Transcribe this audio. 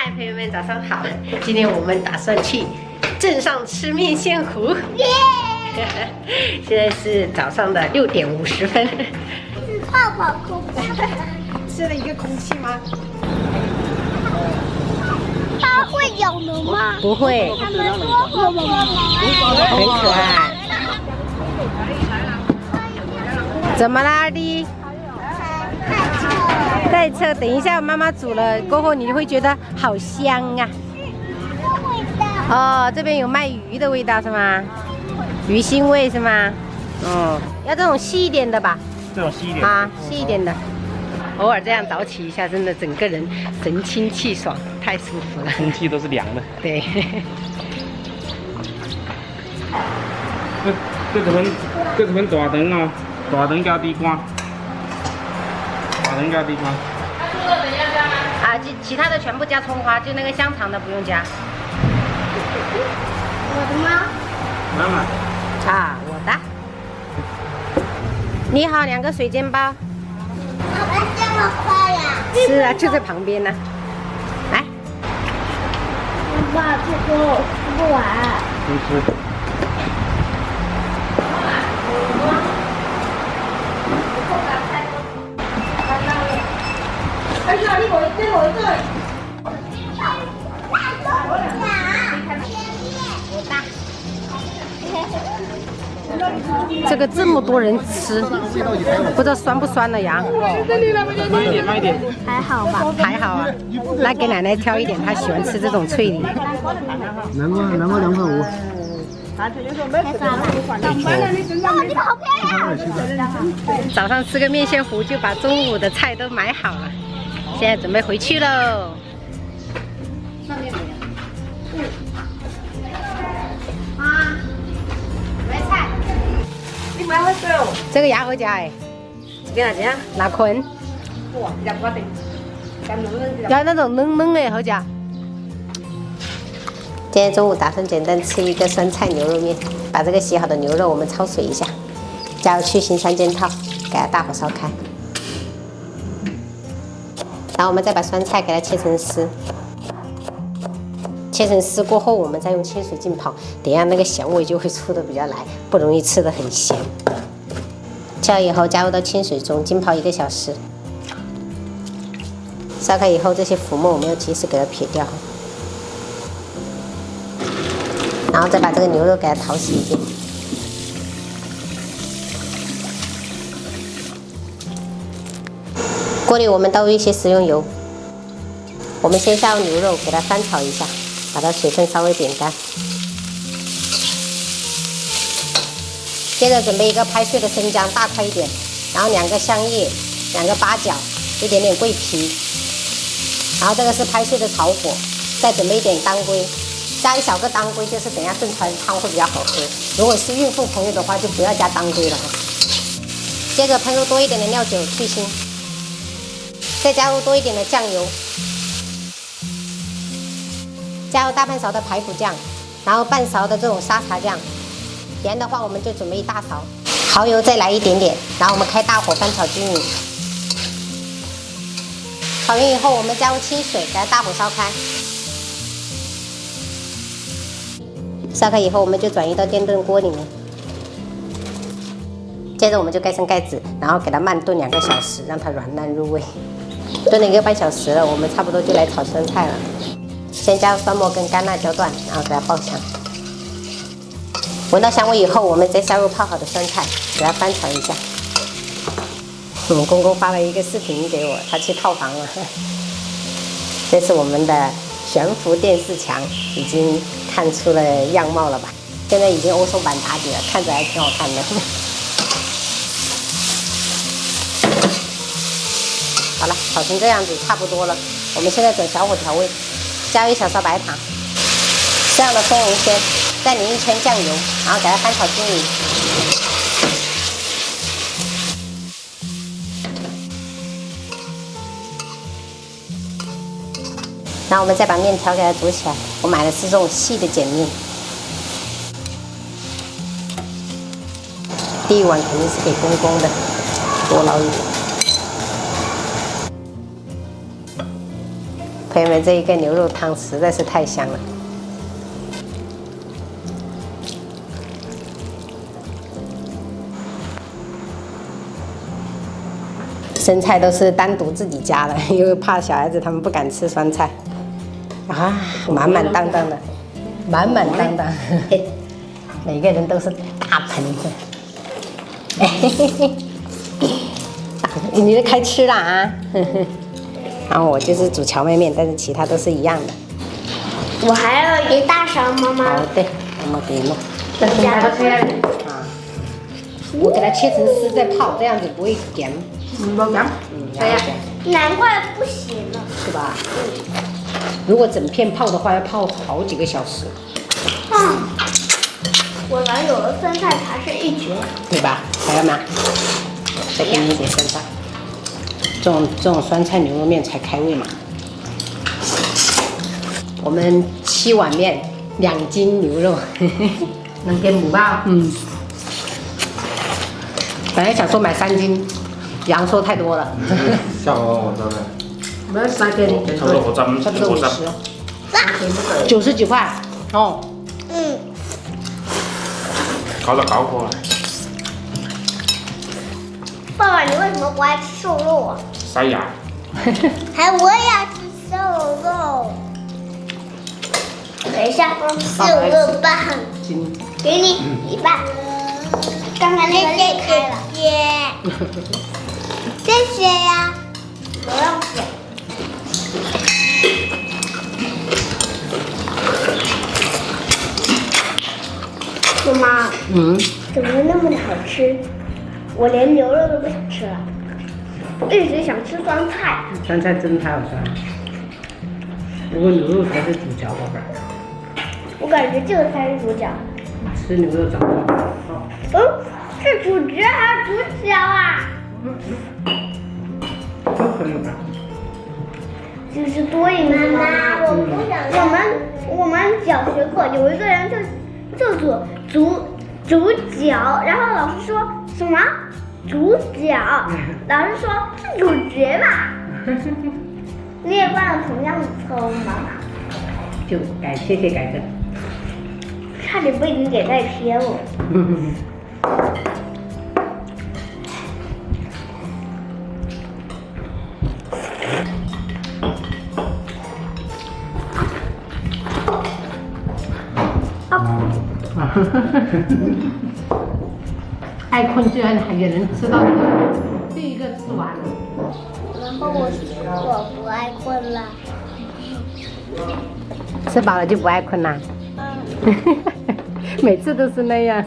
嗨，朋友们，早上好！今天我们打算去镇上吃面线糊。耶！现在是早上的6点50分。是泡泡空气。吃了一个空气吗？它会咬人吗？不会。他们说很很可爱。怎么啦，二弟？在测，等一下妈妈煮了过后，你会觉得好香啊！哦，这边有卖鱼的味道是吗？鱼腥味是吗？哦，要这种细一点的吧？这种细一点啊，细一点的。偶尔这样早起一下，真的整个人神清气爽，太舒服了。空气都是凉的。对。这份大肠哦，大肠加地瓜，大肠加地瓜。啊，其他的全部加葱花，就那个香肠的不用加。我的吗？妈妈。啊，我的。你好，2个水煎包。怎么这么快呀？是啊，就在旁边呢。来。哇，太多了，我吃不完。吃。哎呀，你我这。这个这么多人吃，不知道酸不酸的呀？慢一点，慢一点。还好吧？还好啊。那给奶奶挑一点，她喜欢吃这种脆梨。南瓜2.5块。你好漂亮！早上吃个面线糊，就把中午的菜都买好了。现在准备回去喽。啊，买菜。你买好少？这个鸭河夹哎。这个哪哪捆？哇，要那种嫩的河夹。今天中午打算简单吃一个酸菜牛肉面，把这个洗好的牛肉我们焯水一下，加入去腥3件套，给它大火烧开。然后我们再把酸菜给它切成丝，切成丝过后，我们再用清水浸泡，等下那个香味就会出的比较来，不容易吃的很咸。切好以后加入到清水中浸泡1个小时，烧开以后这些浮沫我们要及时给它撇掉。然后再把这个牛肉给它淘洗一遍。锅里我们倒入一些食用油，我们先下入牛肉，给它翻炒一下，把它水分稍微煸干。接着准备1个拍碎的生姜，大块一点，然后2个香叶，2个八角，一点点桂皮，然后这个是拍碎的炒火，再准备一点当归。加1小个当归，就是等一下炖出来的汤会比较好喝。如果是孕妇朋友的话，就不要加当归了。接着喷入多一点的料酒去腥，再加入多一点的酱油，加入大半勺的排骨酱，然后半勺的这种沙茶酱。盐的话，我们就准备1大勺。蚝油再来一点点，然后我们开大火翻炒均匀。炒匀以后，我们加入清水，给它大火烧开。烧开以后，我们就转移到电炖锅里面。接着我们就盖上盖子，然后给它慢炖2个小时，让它软烂入味。炖了1个半小时了，我们差不多就来炒酸菜了。先加入蒜末跟干辣椒段，然后给它爆香。闻到香味以后，我们再下入泡好的酸菜，给它翻炒一下。我们公公发了一个视频给我，他去套房了。这是我们的悬浮电视墙，已经看出了样貌了吧？现在已经欧松板打底了，看着还挺好看的。好了，炒成这样子差不多了。我们现在转小火调味，加入1小勺白糖，这样的松茸鲜，再淋1圈酱油，然后给它翻炒均匀。然后我们再把面条给它煮起来，我买的是这种细的碱面。第1碗肯定是给公公的，多捞一点。朋友们，这一个牛肉汤实在是太香了。生菜都是单独自己加的，因为怕小孩子他们不敢吃酸菜。啊，满满当当的，满满当当，每个人都是大盆的。你就开吃了啊！然后我就是煮荞麦面，但是其他都是一样的。我还有一大勺，妈妈。好的，妈妈给你弄。加到这样。啊，我给它切成丝再泡，这样子不会咸。不咸。对呀。难怪不行了。是吧？如果整片泡的话，要泡好几个小时。果然有了酸菜才是一绝。对吧？来了吗？再给你一点酸菜。这种酸菜牛肉面才开胃嘛。我们7碗面，2斤牛肉，能给母吧？本来想说买3斤，羊说太多了。下午我这边。没有3斤，差不多差不多50，99块哦。搞到高过了。爸爸，你为什么不爱吃瘦肉啊？塞牙。还我也要吃瘦肉。等一下，瘦肉棒，给你一半。刚刚那个裂开了。谢谢呀。不用谢。妈妈，怎么那么好吃？我连牛肉都不想吃了，一直想吃酸菜。酸菜真的太好吃了，不过牛肉才是主角，宝贝儿。我感觉这个才是主角。吃牛肉长大。是主角还是主角啊？都可以吧。就是多一个妈妈，我不想。我们小学课有一个人就主角，然后老师说什么主角，老师说是主角吧。你也犯了同样的错误吗？就谢谢改正。差点被你给带偏了。爱困居然也能吃到第一个吃完。然后我不爱困了。吃饱了就不爱困啦。每次都是那样。